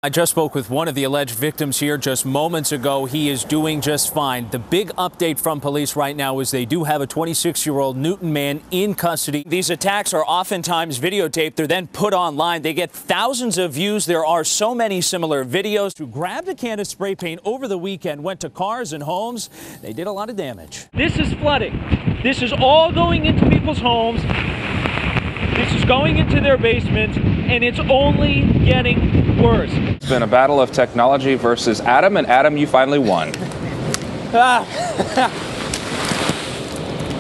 I just spoke with one of the alleged victims here just moments ago. He is doing just fine. The big update from police right now is they do have a 26-year-old Newton man in custody. These attacks are oftentimes videotaped. They're then put online. They get thousands of views. There are so many similar videos. Who grabbed a can of spray paint over the weekend, went to cars and homes. They did a lot of damage. This is flooding. This is all going into people's homes. This is going into their basements, and it's only getting worse. It's been a battle of technology versus Adam, and Adam, you finally won.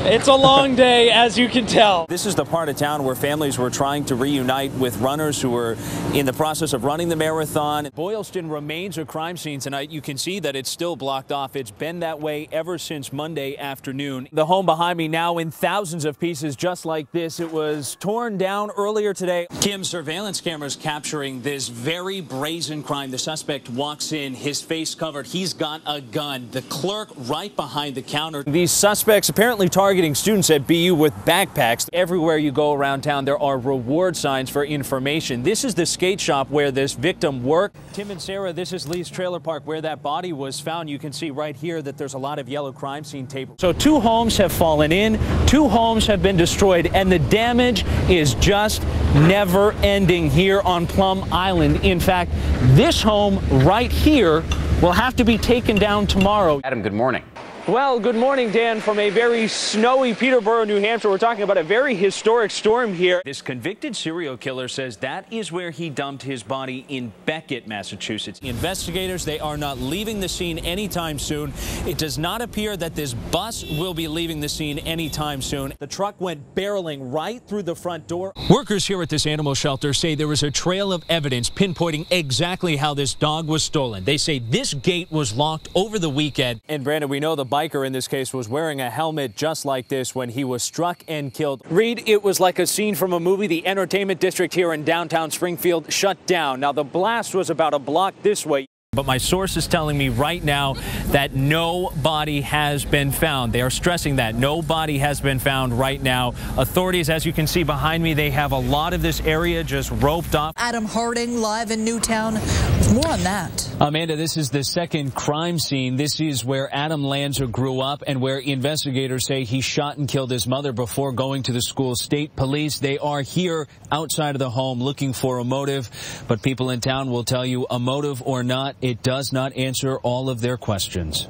It's a long day, as you can tell. This is the part of town where families were trying to reunite with runners who were in the process of running the marathon. Boylston remains a crime scene tonight. You can see that it's still blocked off. It's been that way ever since Monday afternoon. The home behind me now in thousands of pieces just like this. It was torn down earlier today. Kim, surveillance cameras capturing this very brazen crime. The suspect walks in, his face covered. He's got a gun. The clerk right behind the counter. These suspects apparently targeting students at BU with backpacks. Everywhere you go around town, there are reward signs for information. This is the skate shop where this victim worked. Tim and Sarah, this is Lee's Trailer Park where that body was found. You can see right here that there's a lot of yellow crime scene tape. So 2 homes have fallen in, 2 homes have been destroyed, and the damage is just never ending here on Plum Island. In fact, this home right here will have to be taken down tomorrow. Adam, good morning. Well, good morning, Dan, from a very snowy Peterborough, New Hampshire. We're talking about a very historic storm here. This convicted serial killer says that is where he dumped his body in Beckett, Massachusetts. Investigators, they are not leaving the scene anytime soon. It does not appear that this bus will be leaving the scene anytime soon. The truck went barreling right through the front door. Workers here at this animal shelter say there was a trail of evidence pinpointing exactly how this dog was stolen. They say this gate was locked over the weekend. And Brandon, we know the biker in this case was wearing a helmet just like this when he was struck and killed. Reed, it was like a scene from a movie. The entertainment district here in downtown Springfield shut down. Now, the blast was about a block this way. But my source is telling me right now that no body has been found. They are stressing that no body has been found right now. Authorities, as you can see behind me, they have a lot of this area just roped off. Adam Harding live in Newtown with more on that. Amanda, this is the second crime scene. This is where Adam Lanza grew up and where investigators say he shot and killed his mother before going to the school. State police, they are here outside of the home looking for a motive. But people in town will tell you, a motive or not, it does not answer all of their questions.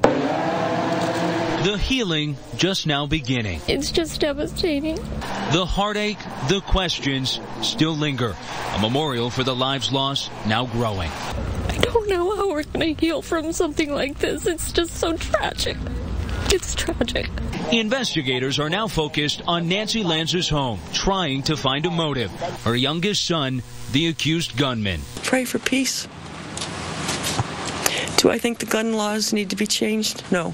The healing just now beginning. It's just devastating. The heartache, the questions still linger. A memorial for the lives lost now growing. I don't know how we're going to heal from something like this. It's just so tragic. It's tragic. Investigators are now focused on Nancy Lanza's home, trying to find a motive. Her youngest son, the accused gunman. Pray for peace. Do I think the gun laws need to be changed? No.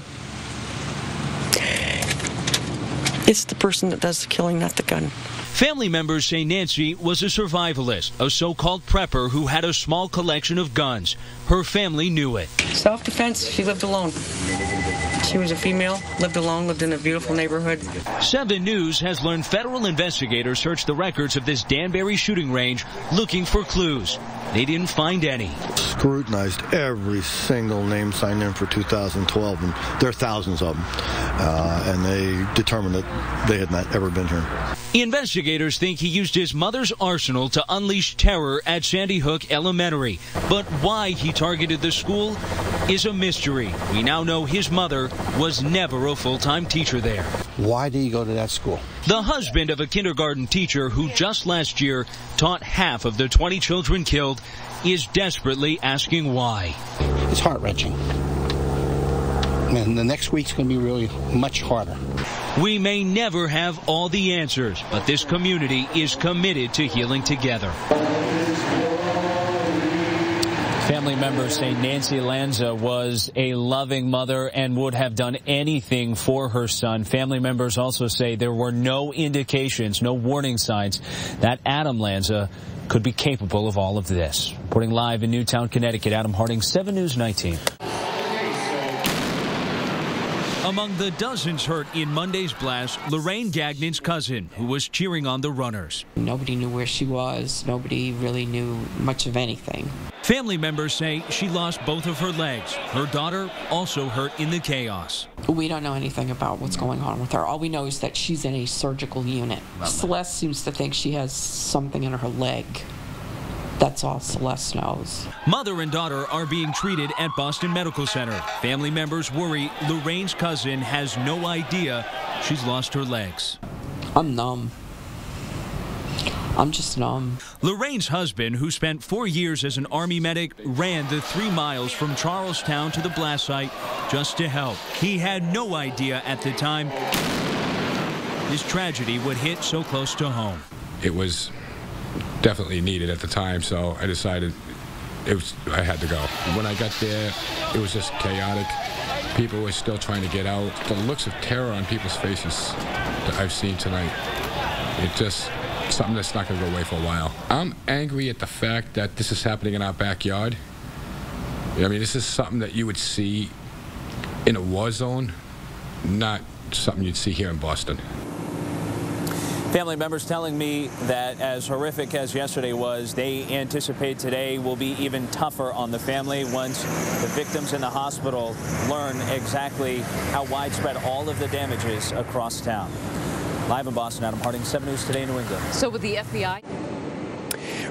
It's the person that does the killing, not the gun. Family members say Nancy was a survivalist, a so-called prepper who had a small collection of guns. Her family knew it. Self-defense, she lived alone. She was a female, lived alone, lived in a beautiful neighborhood. 7 News has learned federal investigators searched the records of this Danbury shooting range looking for clues. They didn't find any. Scrutinized every single name signed in for 2012, and there are thousands of them. And they determined that they had not ever been here. Investigators think he used his mother's arsenal to unleash terror at Sandy Hook Elementary. But why he targeted the school is a mystery. We now know his mother was never a full-time teacher there. Why did he go to that school? The husband of a kindergarten teacher who just last year taught half of the 20 children killed is desperately asking why. It's heart-wrenching. And the next week's going to be really much harder. We may never have all the answers, but this community is committed to healing together. Family members say Nancy Lanza was a loving mother and would have done anything for her son. Family members also say there were no indications, no warning signs that Adam Lanza could be capable of all of this. Reporting live in Newtown, Connecticut, Adam Harding, 7 News 19. Among the dozens hurt in Monday's blast, Lorraine Gagnon's cousin, who was cheering on the runners. Nobody knew where she was. Nobody really knew much of anything. Family members say she lost both of her legs. Her daughter also hurt in the chaos. We don't know anything about what's going on with her. All we know is that she's in a surgical unit. Celeste seems to think she has something in her leg. That's all Celeste knows. Mother and daughter are being treated at Boston Medical Center. Family members worry Lorraine's cousin has no idea she's lost her legs. I'm numb. I'm just numb. Lorraine's husband, who spent 4 years as an Army medic, ran the 3 miles from Charlestown to the blast site just to help. He had no idea at the time this tragedy would hit so close to home. It was definitely needed at the time, so I decided I had to go. When I got there, it was just chaotic. People were still trying to get out. The looks of terror on people's faces that I've seen tonight, it's just something that's not going to go away for a while. I'm angry at the fact that this is happening in our backyard. I mean, this is something that you would see in a war zone, not something you'd see here in Boston. Family members telling me that as horrific as yesterday was, they anticipate today will be even tougher on the family once the victims in the hospital learn exactly how widespread all of the damage is across town. Live in Boston, Adam Harding, 7 News Today, New England. So with the FBI...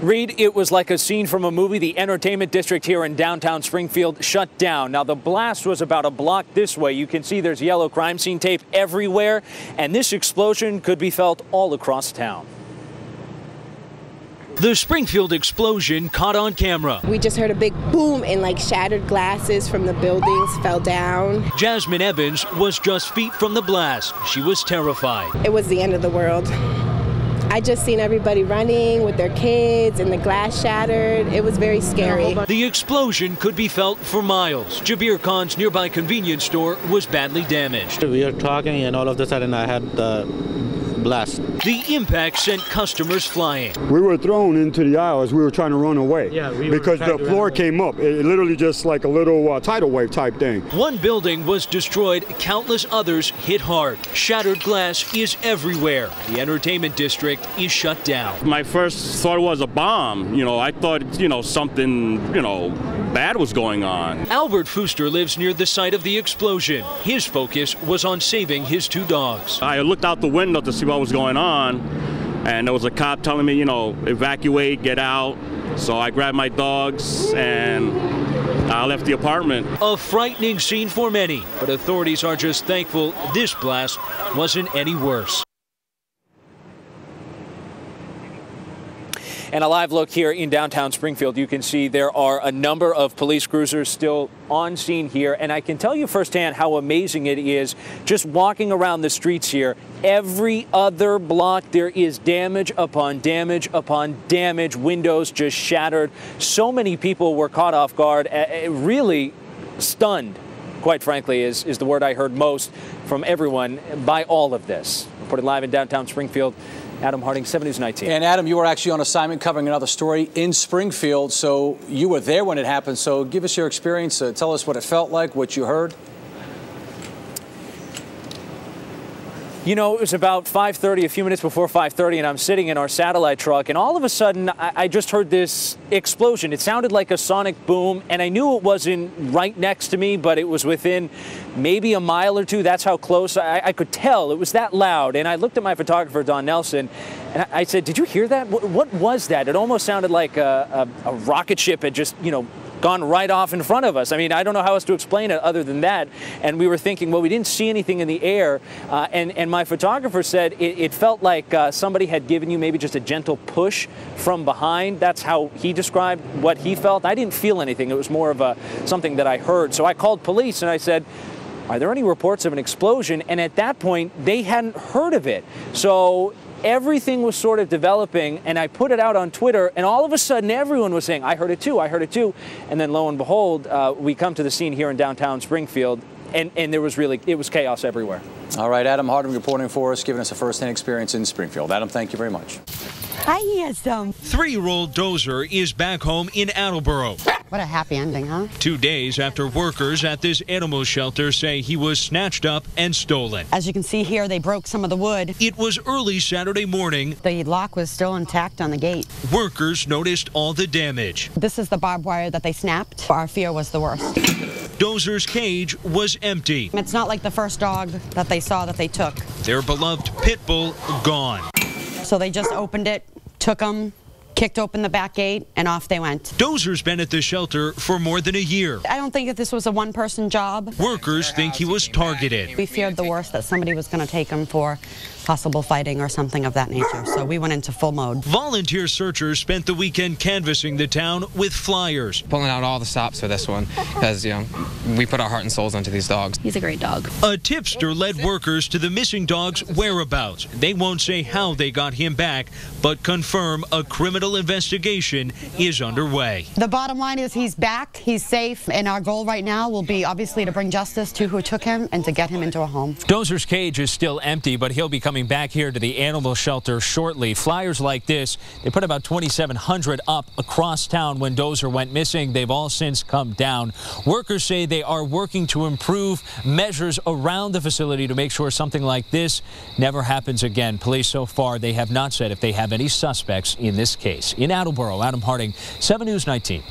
Reed, it was like a scene from a movie. The entertainment district here in downtown Springfield shut down. Now, the blast was about a block this way. You can see there's yellow crime scene tape everywhere, and this explosion could be felt all across town. The Springfield explosion caught on camera. We just heard a big boom and like shattered glasses from the buildings fell down. Jasmine Evans was just feet from the blast. She was terrified. It was the end of the world. I just seen everybody running with their kids and the glass shattered. It was very scary. The explosion could be felt for miles. Jabir Khan's nearby convenience store was badly damaged. We were talking and all of a sudden I had the blast. The impact sent customers flying. We were thrown into the aisles. We were trying to run away because the floor came up. It literally just like a little tidal wave type thing. One building was destroyed. Countless others hit hard. Shattered glass is everywhere. The entertainment district is shut down. My first thought was a bomb. I thought, something, bad was going on. Albert Fuster lives near the site of the explosion. His focus was on saving his 2 dogs. I looked out the window to see what was going on, and there was a cop telling me, evacuate, get out. So I grabbed my dogs and I left the apartment. A frightening scene for many, but authorities are just thankful this blast wasn't any worse. And a live look here in downtown Springfield. You can see there are a number of police cruisers still on scene here. And I can tell you firsthand how amazing it is just walking around the streets here. Every other block there is damage upon damage upon damage. Windows just shattered. So many people were caught off guard, really stunned, quite frankly, is the word I heard most from everyone by all of this. Reported live in downtown Springfield, Adam Harding, 7 News 19. And Adam, you were actually on assignment covering another story in Springfield, so you were there when it happened. So give us your experience. Tell us what it felt like, what you heard. It was about 5:30, a few minutes before 5:30, and I'm sitting in our satellite truck, and all of a sudden, I just heard this explosion. It sounded like a sonic boom, and I knew it wasn't right next to me, but it was within maybe a mile or 2. That's how close I could tell. It was that loud, and I looked at my photographer, Don Nelson, and I said, "Did you hear that? What was that?" It almost sounded like a rocket ship had just, gone right off in front of us. I mean, I don't know how else to explain it other than that. And we were thinking, well, we didn't see anything in the air. And my photographer said it felt like somebody had given you maybe just a gentle push from behind. That's how he described what he felt. I didn't feel anything. It was more of something that I heard. So I called police and I said, are there any reports of an explosion? And at that point, they hadn't heard of it. So everything was sort of developing, and I put it out on Twitter, and all of a sudden everyone was saying, I heard it too, I heard it too. And then lo and behold, we come to the scene here in downtown Springfield, and it was chaos everywhere. All right, Adam Harding reporting for us, giving us a first-hand experience in Springfield. Adam, thank you very much. I hear some. 3-year-old Dozer is back home in Attleboro. What a happy ending, huh? 2 days after workers at this animal shelter say he was snatched up and stolen. As you can see here, they broke some of the wood. It was early Saturday morning. The lock was still intact on the gate. Workers noticed all the damage. This is the barbed wire that they snapped. Our fear was the worst. Dozer's cage was empty. It's not like the first dog that they saw that they took. Their beloved pit bull gone. So they just opened it, took him, kicked open the back gate, and off they went. Dozer's been at the shelter for more than a year. I don't think that this was a one-person job. Workers think he was targeted. We feared the worst, that somebody was going to take him for possible fighting or something of that nature, so we went into full mode. Volunteer searchers spent the weekend canvassing the town with flyers. Pulling out all the stops for this one, because, you know, we put our heart and souls into these dogs. He's a great dog. A tipster led workers to the missing dog's whereabouts. They won't say how they got him back, but confirm a criminal investigation is underway. The bottom line is he's back, he's safe, and our goal right now will be obviously to bring justice to who took him and to get him into a home. Dozer's cage is still empty, but he'll be coming back here to the animal shelter shortly. Flyers like this, they put about 2,700 up across town when Dozer went missing. They've all since come down. Workers say they are working to improve measures around the facility to make sure something like this never happens again. Police so far, they have not said if they have any suspects in this case. In Attleboro, Adam Harding, 7 News 19.